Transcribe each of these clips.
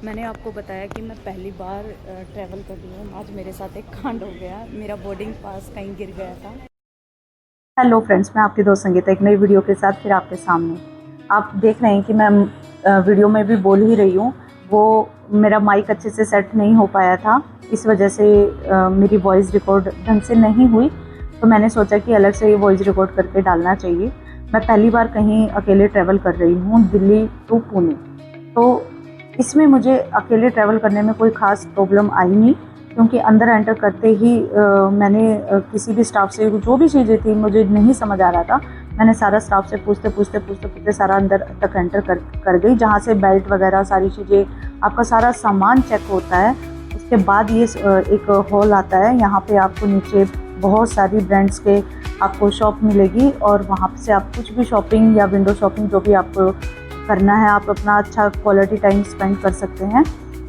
मैंने आपको बताया कि मैं पहली बार ट्रैवल कर रही हूँ। आज मेरे साथ एक कांड हो गया। मेरा बोर्डिंग पास कहीं गिर गया था। हेलो फ्रेंड्स, मैं आपकी दोस्त संगीता एक नई वीडियो के साथ फिर आपके सामने। आप देख रहे हैं कि मैं वीडियो में भी बोल ही रही हूँ। वो मेरा माइक अच्छे से सेट नहीं हो पाया था, इस वजह से मेरी वॉइस रिकॉर्ड ढंग से नहीं हुई। तो मैंने सोचा कि अलग से ये वॉइस रिकॉर्ड करके डालना चाहिए। मैं पहली बार कहीं अकेले ट्रैवल कर रही हूँ, दिल्ली टू पुणे। तो इसमें मुझे अकेले ट्रैवल करने में कोई ख़ास प्रॉब्लम आई नहीं, क्योंकि अंदर एंटर करते ही मैंने किसी भी स्टाफ से जो भी चीज़ें थी मुझे नहीं समझ आ रहा था, मैंने सारा स्टाफ से पूछते सारा अंदर तक एंटर कर गई। जहाँ से बेल्ट वगैरह सारी चीज़ें, आपका सारा सामान चेक होता है। उसके बाद ये एक हॉल आता है, यहाँ पे आपको नीचे बहुत सारी ब्रांड्स के आपको शॉप मिलेगी, और वहाँ से आप कुछ भी शॉपिंग या विंडो शॉपिंग जो भी आपको करना है, आप अपना अच्छा क्वालिटी टाइम स्पेंड कर सकते हैं।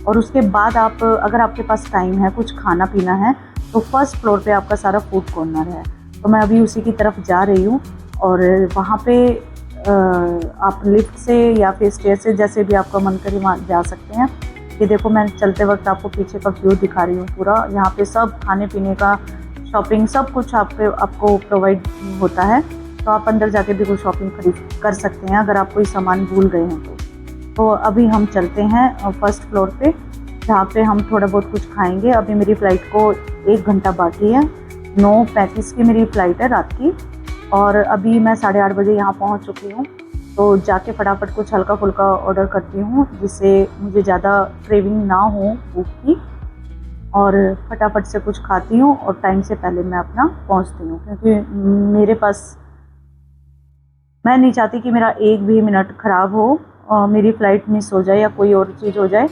और उसके बाद आप, अगर आपके पास टाइम है, कुछ खाना पीना है, तो फर्स्ट फ्लोर पे आपका सारा फूड कॉर्नर है। तो मैं अभी उसी की तरफ जा रही हूँ, और वहाँ पे आप लिफ्ट से या फिर स्टेयर से, जैसे भी आपका मन करे वहाँ जा सकते हैं। ये देखो, मैं चलते वक्त आपको पीछे का व्यू दिखा रही हूँ पूरा। यहाँ पे सब खाने पीने का, शॉपिंग, सब कुछ आपको प्रोवाइड होता है। तो आप अंदर जाके भी कोई शॉपिंग खरीद कर सकते हैं अगर आप कोई सामान भूल गए हैं तो अभी हम चलते हैं फर्स्ट फ्लोर पे, जहाँ पे हम थोड़ा बहुत कुछ खाएंगे। अभी मेरी फ़्लाइट को 1 घंटा बाकी है। 9:35 की मेरी फ़्लाइट है रात की, और अभी मैं 8:30 बजे यहाँ पहुँच चुकी हूँ। तो जाके फटाफट कुछ हल्का फुल्का ऑर्डर करती हूँ, जिससे मुझे ज़्यादा क्रेविंग ना हो भूख की, और फटाफट से कुछ खाती हूँ और टाइम से पहले मैं अपना पहुँचती हूँ। क्योंकि मेरे पास, मैं नहीं चाहती कि मेरा एक भी मिनट ख़राब हो और मेरी फ़्लाइट मिस हो जाए या कोई और चीज़ हो जाए।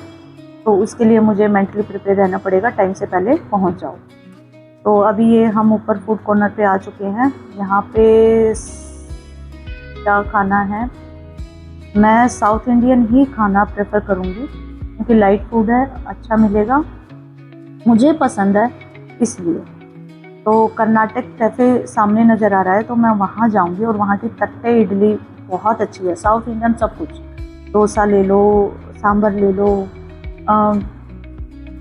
तो उसके लिए मुझे मेंटली प्रिपेयर रहना पड़ेगा, टाइम से पहले पहुंच जाओ। तो अभी ये हम ऊपर फूड कॉर्नर पे आ चुके हैं। यहाँ पे क्या खाना है, मैं साउथ इंडियन ही खाना प्रेफर करूँगी, क्योंकि लाइट फूड है, अच्छा मिलेगा, मुझे पसंद है इसलिए। तो कर्नाटक कैफ़े सामने नज़र आ रहा है, तो मैं वहाँ जाऊँगी, और वहाँ की तट्टे इडली बहुत अच्छी है। साउथ इंडियन सब कुछ, डोसा ले लो, सांभर ले लो,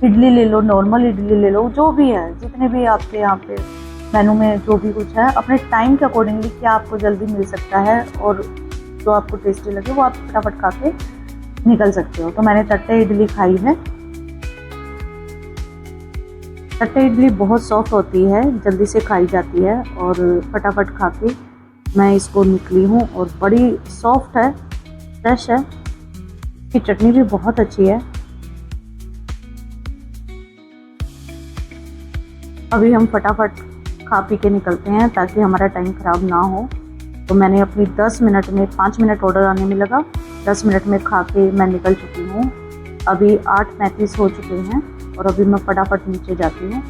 इडली ले लो, नॉर्मल इडली ले लो, जो भी है, जितने भी आपके यहाँ पे मेनू में जो भी कुछ है, अपने टाइम के अकॉर्डिंगली क्या आपको जल्दी मिल सकता है और जो आपको टेस्टी लगे वो आप फटाफट खा के निकल सकते हो। तो मैंने तट्टे इडली खाई है। तट्टे इडली बहुत सॉफ्ट होती है, जल्दी से खाई जाती है, और फटाफट खा के मैं इसको निकली हूँ, और बड़ी सॉफ्ट है, फ्रेश है। इसकी चटनी भी बहुत अच्छी है। अभी हम फटाफट खा पी के निकलते हैं ताकि हमारा टाइम ख़राब ना हो। तो मैंने अपनी 10 मिनट में, 5 मिनट ऑर्डर आने में लगा, 10 मिनट में खा के मैं निकल चुकी हूँ। अभी 8:35 हो चुके हैं, और अभी मैं फटाफट नीचे जाती हूँ।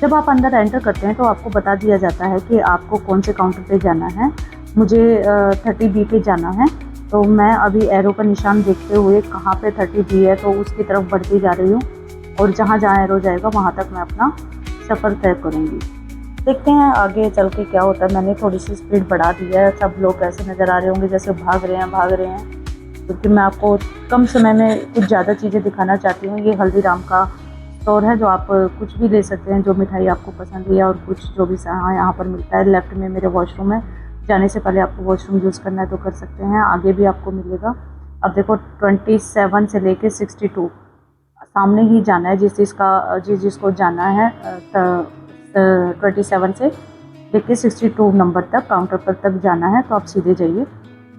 जब आप अंदर एंटर करते हैं तो आपको बता दिया जाता है कि आपको कौन से काउंटर पे जाना है। मुझे 30B पे जाना है, तो मैं अभी एरो का निशान देखते हुए कहाँ पे 30B है तो उसकी तरफ बढ़ती जा रही हूँ, और जहाँ जहाँ एरो जाएगा वहाँ तक मैं अपना सफ़र तय करूँगी। देखते हैं आगे चल के क्या होता है। मैंने थोड़ी सी स्पीड बढ़ा दी है। सब लोग ऐसे नज़र आ रहे होंगे जैसे भाग रहे हैं, क्योंकि मैं आपको कम समय में कुछ ज़्यादा चीज़ें दिखाना चाहती हूँ। ये हल्दीराम का स्टोर है, जो आप कुछ भी ले सकते हैं, जो मिठाई आपको पसंद है और कुछ जो भी यहाँ पर मिलता है। लेफ़्ट में मेरे वॉशरूम है, जाने से पहले आपको वॉशरूम यूज़ करना है तो कर सकते हैं, आगे भी आपको मिलेगा। अब देखो 27 से लेके 62 सामने ही जाना है, जिसको जाना है 27 से लेके 62 नंबर तक, काउंटर पर तक जाना है, तो आप सीधे जाइए।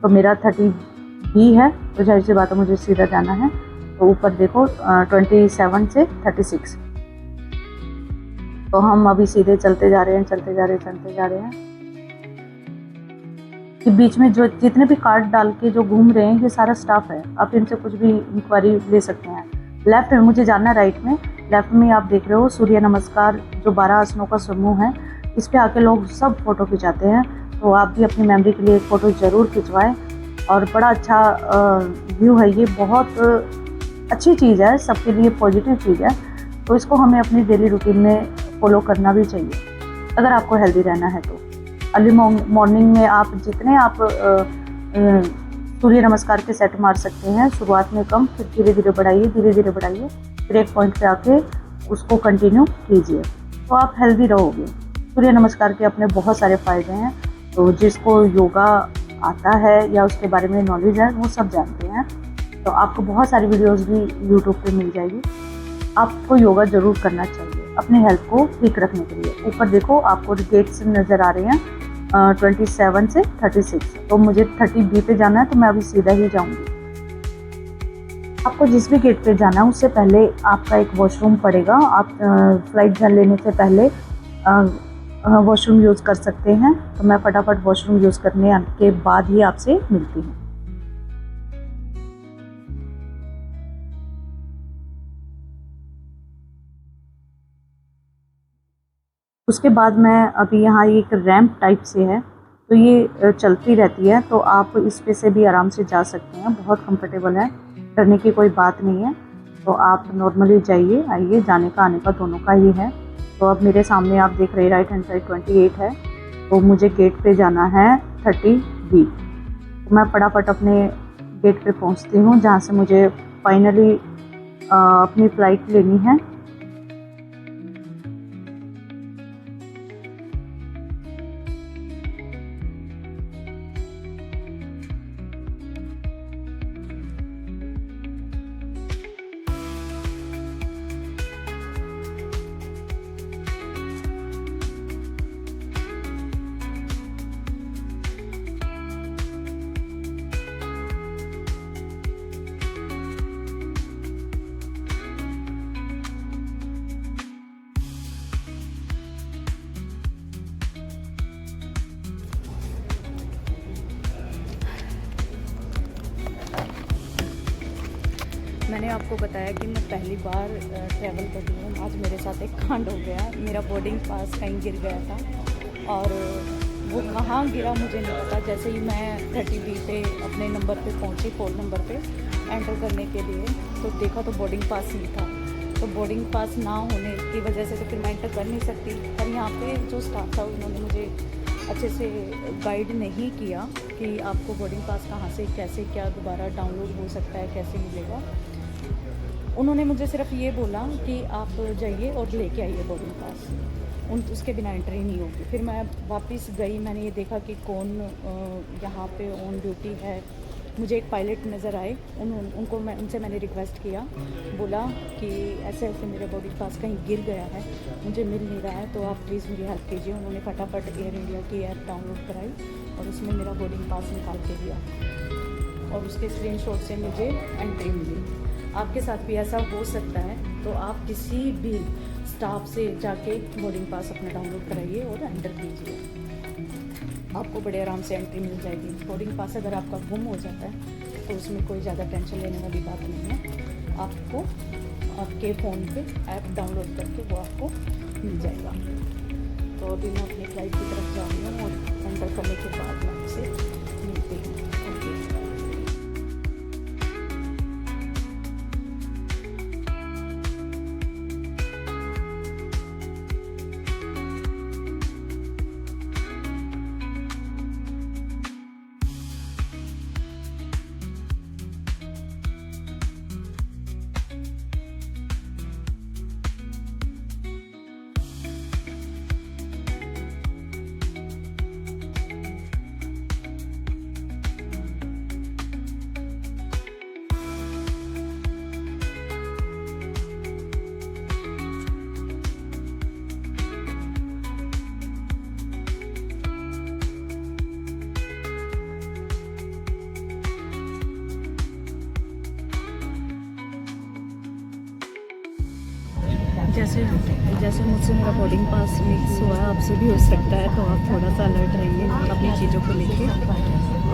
तो मेरा 30B है, तो जाहिर सी बात है मुझे सीधा जाना है। तो ऊपर देखो 27 से 36, तो हम अभी सीधे चलते जा रहे हैं। कि बीच में जो जितने भी कार्ड डाल के जो घूम रहे हैं, ये सारा स्टाफ है, आप इनसे कुछ भी इंक्वायरी ले सकते हैं। लेफ़्ट में मुझे जाना है, राइट में। लेफ़्ट में आप देख रहे हो सूर्य नमस्कार, जो 12 आसनों का समूह है, इस पे आके लोग सब फ़ोटो खिंचाते हैं। तो आप भी अपनी मेमोरी के लिए एक फ़ोटो ज़रूर खिंचवाएं। और बड़ा अच्छा व्यू है, ये बहुत अच्छी चीज़ है, सबके लिए पॉजिटिव चीज़ है। तो इसको हमें अपनी डेली रूटीन में फॉलो करना भी चाहिए अगर आपको हेल्दी रहना है। तो अर्ली मॉर्निंग में आप जितने आप सूर्य नमस्कार के सेट मार सकते हैं, शुरुआत में कम, फिर धीरे धीरे बढ़ाइए, फिर एक पॉइंट पे आके उसको कंटिन्यू कीजिए, तो आप हेल्दी रहोगे। सूर्य नमस्कार के अपने बहुत सारे फ़ायदे हैं, तो जिसको योगा आता है या उसके बारे में नॉलेज है वो सब जानते हैं। तो आपको बहुत सारी वीडियोस भी यूट्यूब पे मिल जाएगी। आपको योगा ज़रूर करना चाहिए अपने हेल्थ को ठीक रखने के लिए। ऊपर देखो आपको गेट्स नज़र आ रहे हैं 27 से 36, तो मुझे 30B पे जाना है, तो मैं अभी सीधा ही जाऊंगी। आपको जिस भी गेट पे जाना है उससे पहले आपका एक वॉशरूम पड़ेगा। आप फ्लाइट लेने से पहले वॉशरूम यूज़ कर सकते हैं। तो मैं फटाफट वॉशरूम यूज़ करने के बाद ही आपसे मिलती हूँ। उसके बाद मैं अभी यहाँ एक रैंप टाइप से है, तो ये चलती रहती है, तो आप इस पे से भी आराम से जा सकते हैं। बहुत कंफर्टेबल है, डरने की कोई बात नहीं है। तो आप नॉर्मली आइए, जाने का आने का दोनों का ही है। तो अब मेरे सामने आप देख रहे हैं राइट हैंड साइड 28 है, तो मुझे गेट पे जाना है 30B। तो मैं फटाफट अपने गेट पे पहुँचती हूँ, जहाँ से मुझे फाइनली अपनी फ़्लाइट लेनी है। मैंने आपको बताया कि मैं पहली बार ट्रैवल कर रही हूँ। आज मेरे साथ एक कांड हो गया। मेरा बोर्डिंग पास कहीं गिर गया था, और वो कहाँ गिरा मुझे नहीं पता। जैसे ही मैं 30B पे अपने नंबर पे पहुँची, 4 नंबर पे एंटर करने के लिए, तो देखा तो बोर्डिंग पास नहीं था। तो बोर्डिंग पास ना होने की वजह से तो फिर मैं एंटर कर नहीं सकती। पर यहाँ पे जो स्टाफ था उन्होंने मुझे अच्छे से गाइड नहीं किया कि आपको बोर्डिंग पास कहाँ से, कैसे, क्या दोबारा डाउनलोड हो सकता है, कैसे मिलेगा। उन्होंने मुझे सिर्फ ये बोला कि आप जाइए और लेके आइए बोर्डिंग पास, उसके बिना एंट्री नहीं होगी। फिर मैं वापस गई, मैंने ये देखा कि कौन यहाँ पे ऑन ड्यूटी है। मुझे एक पायलट नज़र आए, उनसे मैंने रिक्वेस्ट किया, बोला कि ऐसे ऐसे मेरे बोर्डिंग पास कहीं गिर गया है, मुझे मिल नहीं रहा है, तो आप प्लीज़ मेरी हेल्प कीजिए। उन्होंने फटाफट एयर इंडिया की ऐप डाउनलोड कराई और उसमें मेरा बोर्डिंग पास निकाल के दिया, और उसके स्क्रीनशॉट से मुझे एंट्री मिली। आपके साथ भी ऐसा हो सकता है, तो आप किसी भी स्टाफ से जाके बोर्डिंग पास अपना डाउनलोड कराइए और एंटर कीजिए, आपको बड़े आराम से एंट्री मिल जाएगी। बोर्डिंग पास अगर आपका गुम हो जाता है तो उसमें कोई ज़्यादा टेंशन लेने वाली बात नहीं है। आपको आपके फ़ोन पे ऐप डाउनलोड करके वो आपको मिल जाएगा। तो अभी मैं अपनी फ्लाइट की तरफ जा रही हूँ और एंटर करने के बाद मैं आपसे मिलती हूँ। ओके। जैसे जैसे मुझसे मेरा बोर्डिंग पास मिस हुआ है, आपसे भी हो सकता है, तो आप थोड़ा सा अलर्ट रहिए अपनी चीज़ों को लेके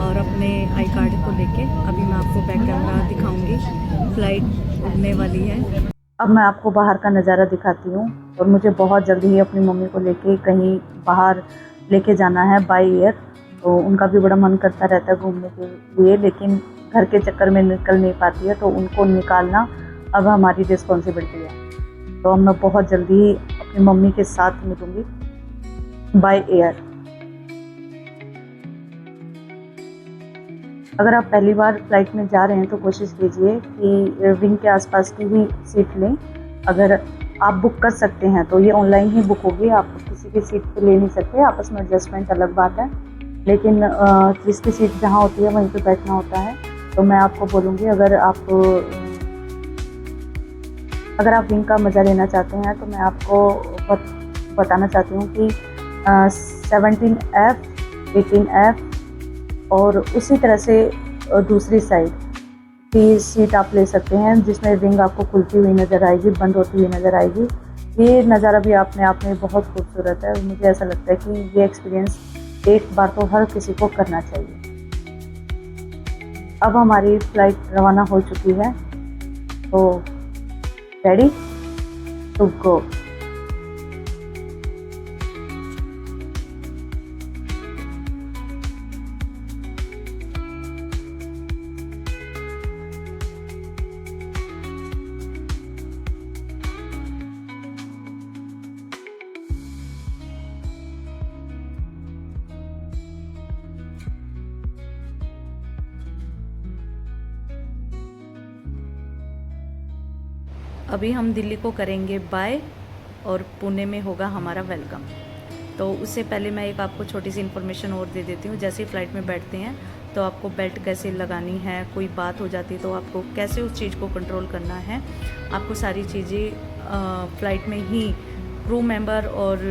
और अपने आई कार्ड को लेके। अभी मैं आपको बैक कैमरा दिखाऊंगी, फ़्लाइट उड़ने वाली है। अब मैं आपको बाहर का नज़ारा दिखाती हूँ और मुझे बहुत जल्दी ही अपनी मम्मी को लेके कहीं बाहर लेके जाना है बाय एयर। तो उनका भी बड़ा मन करता रहता है घूमने के लिए, लेकिन घर के चक्कर में निकल नहीं पाती है, तो उनको निकालना अब हमारी रिस्पॉन्सिबिलिटी है। तो अब मैं बहुत जल्दी ही अपनी मम्मी के साथ मिलूँगी बाय एयर। अगर आप पहली बार फ्लाइट में जा रहे हैं तो कोशिश कीजिए कि विंग के आसपास की ही सीट लें। अगर आप बुक कर सकते हैं तो ये ऑनलाइन ही बुक होगी, आप किसी की सीट पे ले नहीं सकते, आपस में एडजस्टमेंट अलग बात है, लेकिन जिसकी सीट जहाँ होती है वहीं पे बैठना होता है। तो मैं आपको बोलूँगी, अगर आप विंग का मज़ा लेना चाहते हैं तो मैं आपको बताना चाहती हूँ कि 17F, 18F और उसी तरह से दूसरी साइड की सीट आप ले सकते हैं, जिसमें विंग आपको खुलती हुई नज़र आएगी, बंद होती हुई नज़र आएगी। ये नज़ारा भी अपने आप में बहुत खूबसूरत है। मुझे ऐसा लगता है कि ये एक्सपीरियंस एक बार तो हर किसी को करना चाहिए। अब हमारी फ़्लाइट रवाना हो चुकी है, तो रेडी टू गो। अभी हम दिल्ली को करेंगे बाय और पुणे में होगा हमारा वेलकम। तो उससे पहले मैं एक आपको छोटी सी इन्फॉर्मेशन और दे देती हूँ। जैसे ही फ़्लाइट में बैठते हैं तो आपको बेल्ट कैसे लगानी है, कोई बात हो जाती है तो आपको कैसे उस चीज़ को कंट्रोल करना है, आपको सारी चीज़ें फ़्लाइट में ही क्रू मेंबर और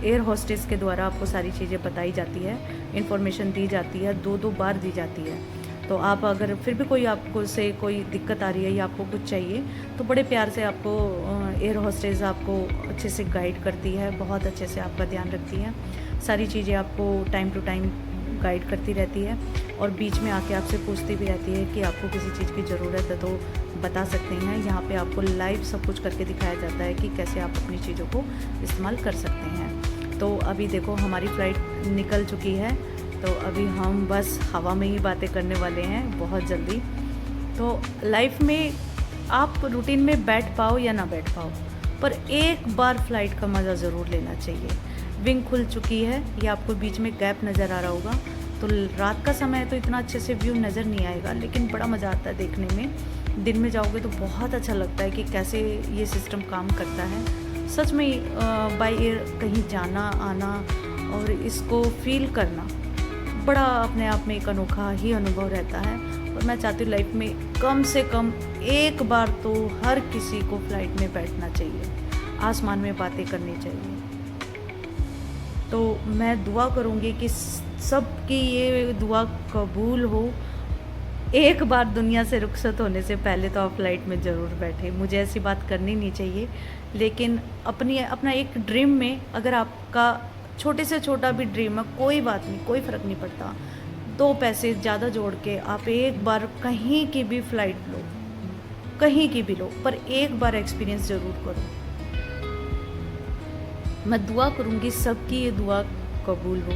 एयर होस्टेस के द्वारा आपको सारी चीज़ें बताई जाती है, इन्फॉर्मेशन दी जाती है, दो बार दी जाती है। तो आप अगर फिर भी कोई आपको से कोई दिक्कत आ रही है या आपको कुछ चाहिए तो बड़े प्यार से आपको एयर होस्टेस आपको अच्छे से गाइड करती है, बहुत अच्छे से आपका ध्यान रखती है, सारी चीज़ें आपको टाइम टू टाइम गाइड करती रहती है और बीच में आके आपसे पूछती भी रहती है कि आपको किसी चीज़ की ज़रूरत है तो बता सकते हैं। यहाँ पे आपको लाइव सब कुछ करके दिखाया जाता है कि कैसे आप अपनी चीज़ों को इस्तेमाल कर सकते हैं। तो अभी देखो हमारी फ़्लाइट निकल चुकी है, तो अभी हम बस हवा में ही बातें करने वाले हैं बहुत जल्दी। तो लाइफ में आप रूटीन में बैठ पाओ या ना बैठ पाओ, पर एक बार फ़्लाइट का मज़ा ज़रूर लेना चाहिए। विंग खुल चुकी है, ये आपको बीच में गैप नज़र आ रहा होगा। तो रात का समय है तो इतना अच्छे से व्यू नज़र नहीं आएगा, लेकिन बड़ा मज़ा आता है देखने में। दिन में जाओगे तो बहुत अच्छा लगता है कि कैसे ये सिस्टम काम करता है। सच में बाय एयर कहीं जाना आना और इसको फील करना बड़ा अपने आप में एक अनोखा ही अनुभव रहता है। और मैं चाहती हूँ लाइफ में कम से कम एक बार तो हर किसी को फ़्लाइट में बैठना चाहिए, आसमान में बातें करनी चाहिए। तो मैं दुआ करूँगी कि सबकी ये दुआ कबूल हो। एक बार दुनिया से रुखसत होने से पहले तो आप फ़्लाइट में ज़रूर बैठे। मुझे ऐसी बात करनी नहीं चाहिए, लेकिन अपना एक ड्रीम में अगर आपका छोटे से छोटा भी ड्रीम है, कोई बात नहीं, कोई फ़र्क नहीं पड़ता, 2 पैसे ज़्यादा जोड़ के आप एक बार कहीं की भी फ़्लाइट लो, कहीं की भी लो, पर एक बार एक्सपीरियंस ज़रूर करो। मैं दुआ करूँगी सबकी ये दुआ कबूल हो।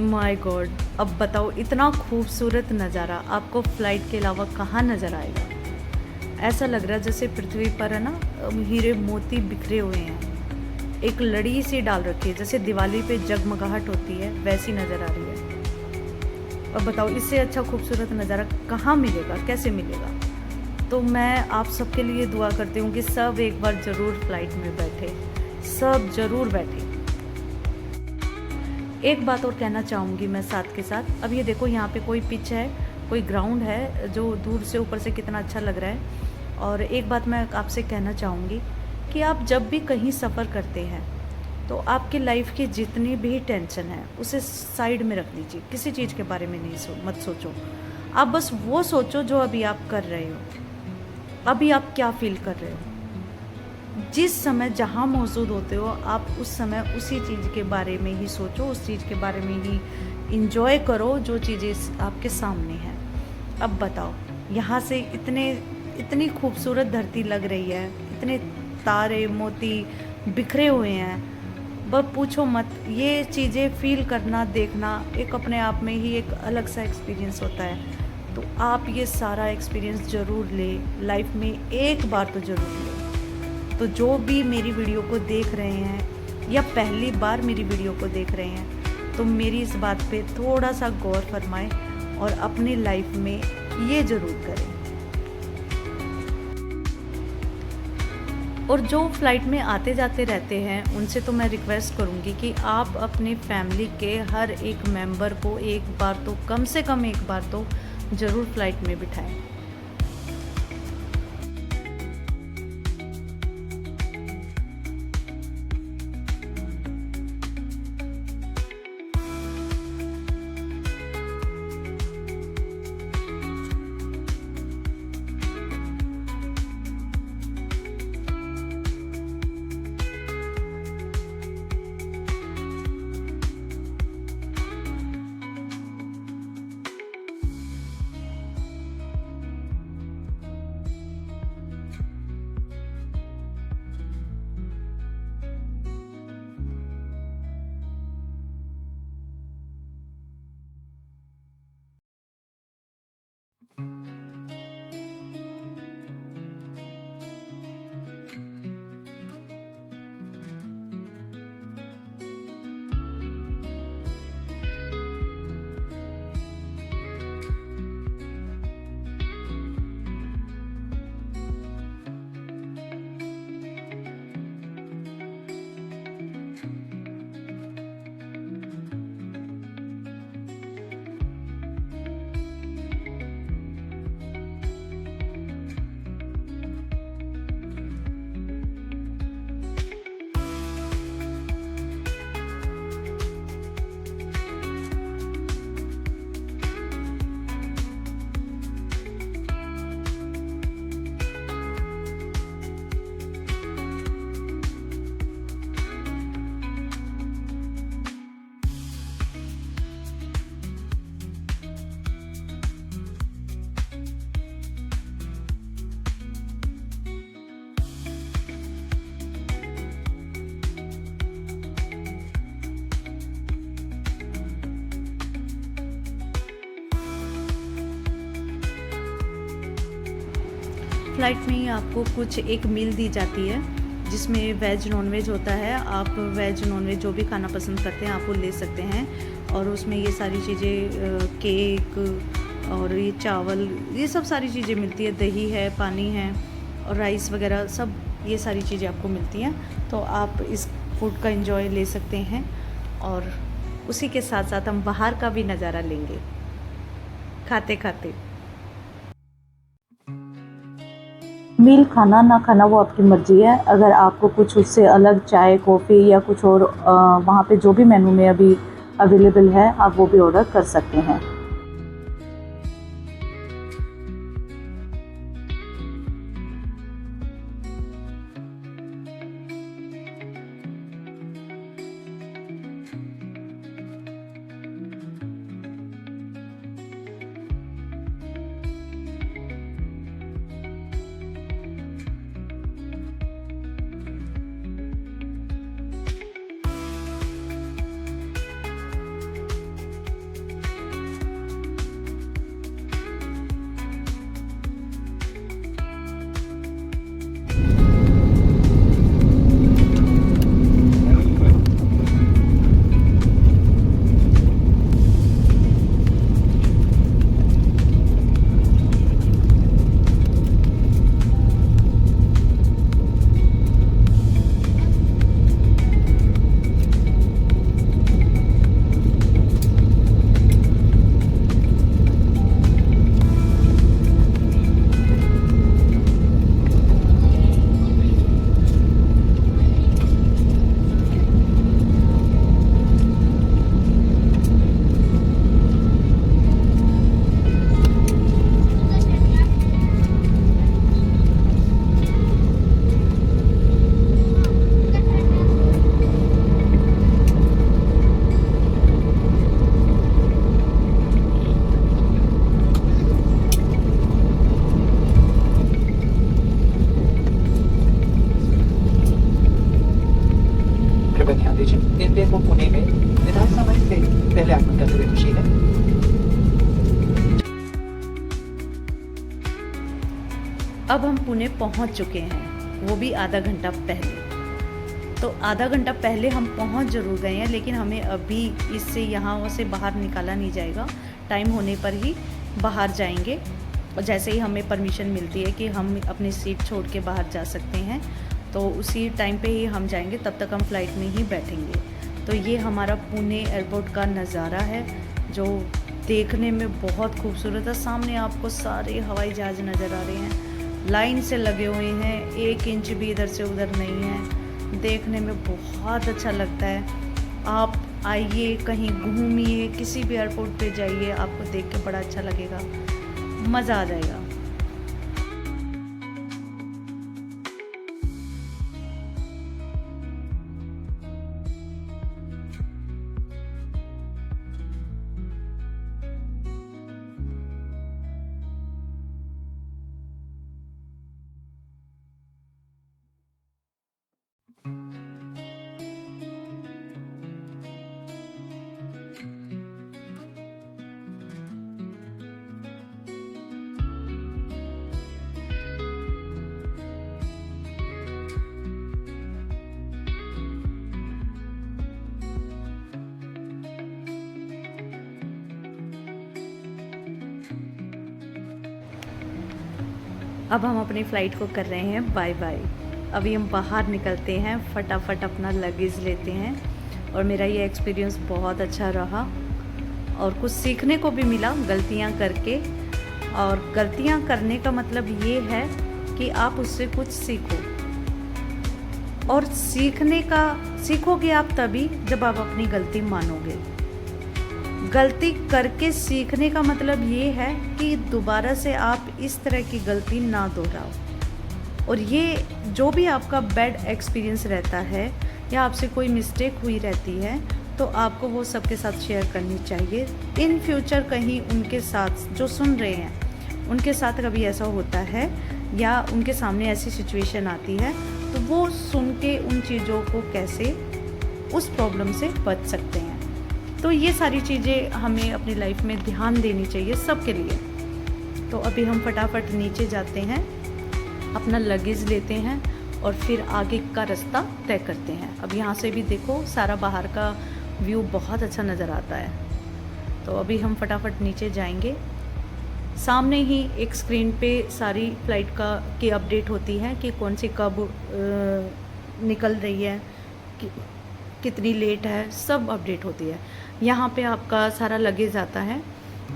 माय गॉड, अब बताओ इतना खूबसूरत नज़ारा आपको फ़्लाइट के अलावा कहाँ नज़र आएगा। ऐसा लग रहा है जैसे पृथ्वी पर है ना हीरे मोती बिखरे हुए हैं, एक लड़ी सी डाल रखी है, जैसे दिवाली पे जगमगाहट होती है वैसी नज़र आ रही है। अब बताओ इससे अच्छा खूबसूरत नज़ारा कहाँ मिलेगा, कैसे मिलेगा। तो मैं आप सबके लिए दुआ करती हूँ कि सब एक बार ज़रूर फ्लाइट में बैठे, सब ज़रूर बैठे। एक बात और कहना चाहूँगी मैं साथ के साथ, अब ये देखो यहाँ पे कोई पिच है, कोई ग्राउंड है जो दूर से ऊपर से कितना अच्छा लग रहा है। और एक बात मैं आपसे कहना चाहूँगी कि आप जब भी कहीं सफ़र करते हैं तो आपकी लाइफ की जितनी भी टेंशन है उसे साइड में रख दीजिए, किसी चीज़ के बारे में नहीं मत सोचो। आप बस वो सोचो जो अभी आप कर रहे हो, अभी आप क्या फील कर रहे हो। जिस समय जहाँ मौजूद होते हो आप उस समय उसी चीज़ के बारे में ही सोचो, उस चीज़ के बारे में ही इंजॉय करो जो चीज़ें आपके सामने हैं। अब बताओ यहाँ से इतनी खूबसूरत धरती लग रही है, इतने तारे मोती बिखरे हुए हैं, बस पूछो मत। ये चीज़ें फील करना, देखना एक अपने आप में ही एक अलग सा एक्सपीरियंस होता है। तो आप ये सारा एक्सपीरियंस ज़रूर ले, लाइफ में एक बार तो ज़रूर ले। तो जो भी मेरी वीडियो को देख रहे हैं या पहली बार मेरी वीडियो को देख रहे हैं तो मेरी इस बात पे थोड़ा सा गौर फरमाएं और अपनी लाइफ में ये ज़रूर करें। और जो फ्लाइट में आते जाते रहते हैं उनसे तो मैं रिक्वेस्ट करूँगी कि आप अपनी फैमिली के हर एक मेंबर को एक बार तो, कम से कम एक बार तो ज़रूर फ्लाइट में बिठाएं। फ्लाइट में ही आपको कुछ एक मील दी जाती है जिसमें वेज नॉन वेज होता है। आप वेज नॉन वेज जो भी खाना पसंद करते हैं आप वो ले सकते हैं। और उसमें ये सारी चीज़ें केक और ये चावल, ये सब सारी चीज़ें मिलती है। दही है, पानी है और राइस वगैरह सब ये सारी चीज़ें आपको मिलती हैं। तो आप इस फूड का एंजॉय ले सकते हैं और उसी के साथ साथ हम बाहर का भी नज़ारा लेंगे खाते खाते। मील खाना ना खाना वो आपकी मर्ज़ी है। अगर आपको कुछ उससे अलग चाय, कॉफ़ी या कुछ और वहाँ पे जो भी मेनू में अभी अवेलेबल है आप वो भी ऑर्डर कर सकते हैं। अब हम पुणे पहुंच चुके हैं, वो भी आधा घंटा पहले। तो आधा घंटा पहले हम पहुंच जरूर गए हैं, लेकिन हमें अभी इससे यहाँ से बाहर निकाला नहीं जाएगा। टाइम होने पर ही बाहर जाएंगे, और जैसे ही हमें परमिशन मिलती है कि हम अपनी सीट छोड़ के बाहर जा सकते हैं, तो उसी टाइम पे ही हम जाएंगे। तब तक हम फ्लाइट में ही बैठेंगे। तो ये हमारा पुणे एयरपोर्ट का नज़ारा है, जो देखने में बहुत खूबसूरत है। सामने आपको सारे हवाई जहाज़ नज़र आ रहे हैं, लाइन से लगे हुए हैं, 1 इंच भी इधर से उधर नहीं है। देखने में बहुत अच्छा लगता है। आप आइए, कहीं घूमिए, किसी भी एयरपोर्ट पे जाइए, आपको देख के बड़ा अच्छा लगेगा, मज़ा आ जाएगा। अब हम अपनी फ़्लाइट को कर रहे हैं बाय बाय। अभी हम बाहर निकलते हैं, फटाफट अपना लगेज लेते हैं। और मेरा ये एक्सपीरियंस बहुत अच्छा रहा, और कुछ सीखने को भी मिला गलतियाँ करके। और गलतियाँ करने का मतलब ये है कि आप उससे कुछ सीखो, और सीखोगे आप तभी जब आप अपनी गलती मानोगे। गलती करके सीखने का मतलब ये है कि दोबारा से आप इस तरह की गलती ना दोहराओ। और ये जो भी आपका बैड एक्सपीरियंस रहता है, या आपसे कोई मिस्टेक हुई रहती है, तो आपको वो सबके साथ शेयर करनी चाहिए। इन फ्यूचर कहीं उनके साथ जो सुन रहे हैं, उनके साथ कभी ऐसा होता है या उनके सामने ऐसी सिचुएशन आती है, तो वो सुन के उन चीज़ों को कैसे उस प्रॉब्लम से बच सकते हैं। तो ये सारी चीज़ें हमें अपनी लाइफ में ध्यान देनी चाहिए सबके लिए। तो अभी हम फटाफट नीचे जाते हैं, अपना लगेज लेते हैं, और फिर आगे का रास्ता तय करते हैं। अब यहाँ से भी देखो, सारा बाहर का व्यू बहुत अच्छा नज़र आता है। तो अभी हम फटाफट नीचे जाएंगे। सामने ही एक स्क्रीन पे सारी फ़्लाइट की अपडेट होती है कि कौन सी कब निकल रही है, कितनी लेट है, सब अपडेट होती है। यहाँ पे आपका सारा लगेज आता है,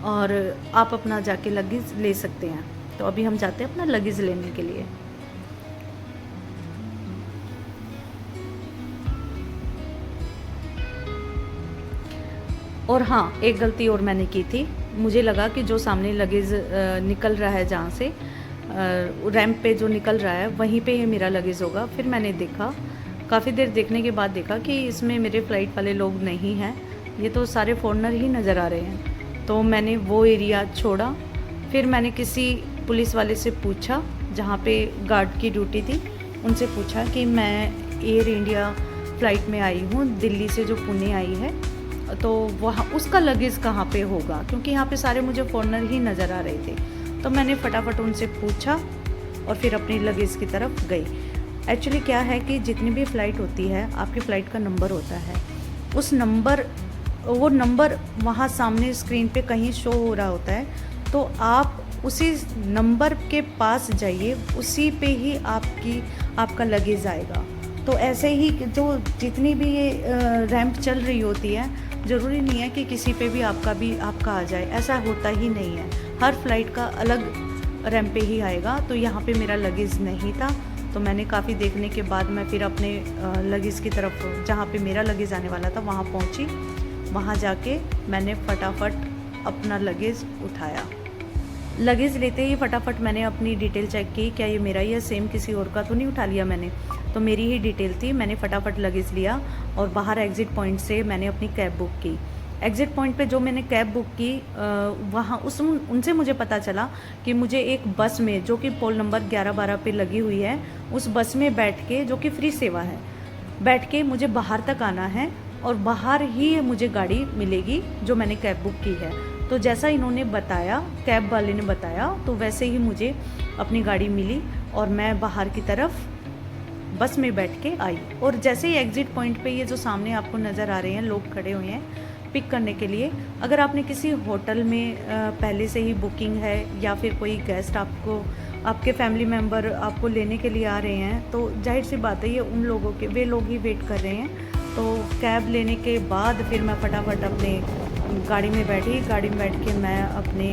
और आप अपना जाके लगेज ले सकते हैं। तो अभी हम जाते हैं अपना लगेज लेने के लिए। और हाँ, एक गलती और मैंने की थी। मुझे लगा कि जो सामने लगेज निकल रहा है, जहाँ से रैंप पे जो निकल रहा है, वहीं पे ये मेरा लगेज होगा। फिर मैंने देखा, काफ़ी देर देखने के बाद देखा कि इसमें मेरे फ़्लाइट वाले लोग नहीं हैं, ये तो सारे फॉरेनर ही नज़र आ रहे हैं। तो मैंने वो एरिया छोड़ा। फिर मैंने किसी पुलिस वाले से पूछा, जहाँ पे गार्ड की ड्यूटी थी, उनसे पूछा कि मैं एयर इंडिया फ़्लाइट में आई हूँ, दिल्ली से जो पुणे आई है, तो वहाँ उसका लगेज कहाँ पे होगा, क्योंकि यहाँ पे सारे मुझे फॉरेनर ही नज़र आ रहे थे। तो मैंने फटाफट उनसे पूछा और फिर अपनी लगेज की तरफ गई। एक्चुअली क्या है कि जितनी भी फ़्लाइट होती है, आपकी फ़्लाइट का नंबर होता है, उस वो नंबर वहाँ सामने स्क्रीन पे कहीं शो हो रहा होता है। तो आप उसी नंबर के पास जाइए, उसी पे ही आपका लगेज आएगा। तो ऐसे ही जो जितनी भी ये रैंप चल रही होती है, ज़रूरी नहीं है कि किसी पे भी आपका आ जाए, ऐसा होता ही नहीं है। हर फ्लाइट का अलग रैंप पे ही आएगा। तो यहाँ पे मेरा लगेज नहीं था, तो मैंने काफ़ी देखने के बाद मैं फिर अपने लगेज की तरफ, जहाँ पे मेरा लगेज आने वाला था, वहाँ पहुँची। वहाँ जाके मैंने फटाफट अपना लगेज उठाया। लगेज लेते ही फटाफट मैंने अपनी डिटेल चेक की, क्या ये मेरा या सेम किसी और का तो नहीं उठा लिया मैंने। तो मेरी ही डिटेल थी। मैंने फटाफट लगेज लिया और बाहर एग्ज़िट पॉइंट से मैंने अपनी कैब बुक की। एग्ज़िट पॉइंट पे जो मैंने कैब बुक की, वहाँ उनसे मुझे पता चला कि मुझे एक बस में, जो कि पोल नंबर 11-12 पे लगी हुई है, उस बस में बैठ के, जो कि फ्री सेवा है, बैठ के मुझे बाहर तक आना है और बाहर ही मुझे गाड़ी मिलेगी जो मैंने कैब बुक की है। तो जैसा इन्होंने बताया, कैब वाले ने बताया, तो वैसे ही मुझे अपनी गाड़ी मिली और मैं बाहर की तरफ बस में बैठ के आई। और जैसे ही एग्ज़िट पॉइंट पे ये जो सामने आपको नज़र आ रहे हैं लोग खड़े हुए हैं पिक करने के लिए, अगर आपने किसी होटल में पहले से ही बुकिंग है या फिर कोई गेस्ट आपको, आपके फैमिली मेम्बर आपको लेने के लिए आ रहे हैं, तो जाहिर सी बात है ये उन लोगों के, वे लोग ही वेट कर रहे हैं। तो कैब लेने के बाद फिर मैं फटाफट अपने गाड़ी में बैठी। गाड़ी में बैठ के मैं अपने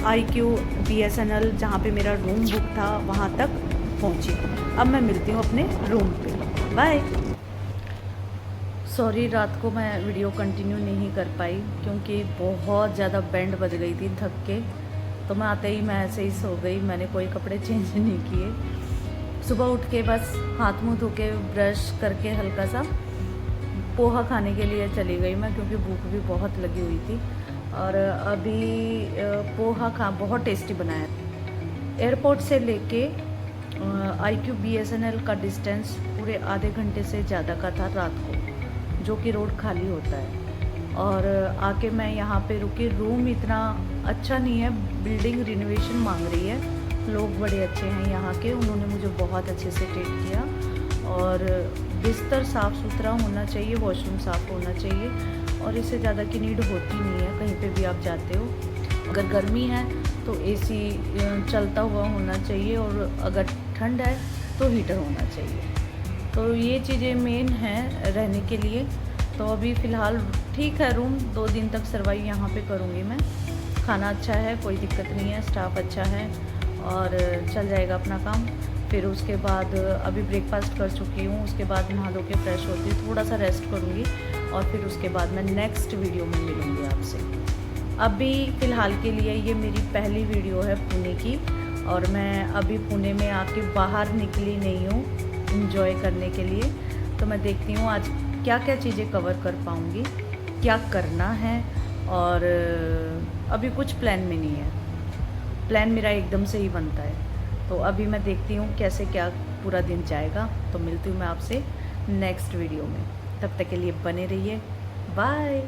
IQ BSNL जहाँ पे मेरा रूम बुक था वहाँ तक पहुँची। अब मैं मिलती हूँ अपने रूम पे। बाय। सॉरी, रात को मैं वीडियो कंटिन्यू नहीं कर पाई क्योंकि बहुत ज़्यादा बैंड बज गई थी थक के। तो मैं आते ही मैं ऐसे ही सो गई, मैंने कोई कपड़े चेंज नहीं किए। सुबह उठ के बस हाथ मुँह धो के ब्रश करके हल्का सा पोहा खाने के लिए चली गई मैं, क्योंकि भूख भी बहुत लगी हुई थी। और अभी पोहा बहुत टेस्टी बनाया। एयरपोर्ट से लेके IQ BSNL का डिस्टेंस पूरे आधे घंटे से ज़्यादा का था रात को, जो कि रोड खाली होता है। और आके मैं यहाँ पे रुकी। रूम इतना अच्छा नहीं है, बिल्डिंग रिनोवेशन मांग रही है। लोग बड़े अच्छे हैं यहाँ के, उन्होंने मुझे बहुत अच्छे से ट्रीट किया। और बिस्तर साफ़ सुथरा होना चाहिए, वॉशरूम साफ़ होना चाहिए, और इससे ज़्यादा की नीड होती नहीं है कहीं पे भी आप जाते हो। अगर गर्मी है तो AC चलता हुआ होना चाहिए, और अगर ठंड है तो हीटर होना चाहिए। तो ये चीज़ें मेन हैं रहने के लिए। तो अभी फ़िलहाल ठीक है रूम, 2 दिन तक सर्वाइव यहाँ पे करूँगी मैं। खाना अच्छा है, कोई दिक्कत नहीं है, स्टाफ अच्छा है और चल जाएगा अपना काम। फिर उसके बाद अभी ब्रेकफास्ट कर चुकी हूँ, उसके बाद नहा धो के फ्रेश होती हूँ, थोड़ा सा रेस्ट करूँगी और फिर उसके बाद मैं नेक्स्ट वीडियो में मिलूँगी आपसे। अभी फ़िलहाल के लिए ये मेरी पहली वीडियो है पुणे की, और मैं अभी पुणे में आके बाहर निकली नहीं हूँ एंजॉय करने के लिए। तो मैं देखती हूँ आज क्या क्या चीज़ें कवर कर पाऊँगी, क्या करना है, और अभी कुछ प्लान में नहीं है। प्लान मेरा एकदम से ही बनता है। तो अभी मैं देखती हूँ कैसे क्या पूरा दिन जाएगा। तो मिलती हूँ मैं आपसे नेक्स्ट वीडियो में, तब तक के लिए बने रहिए। बाय।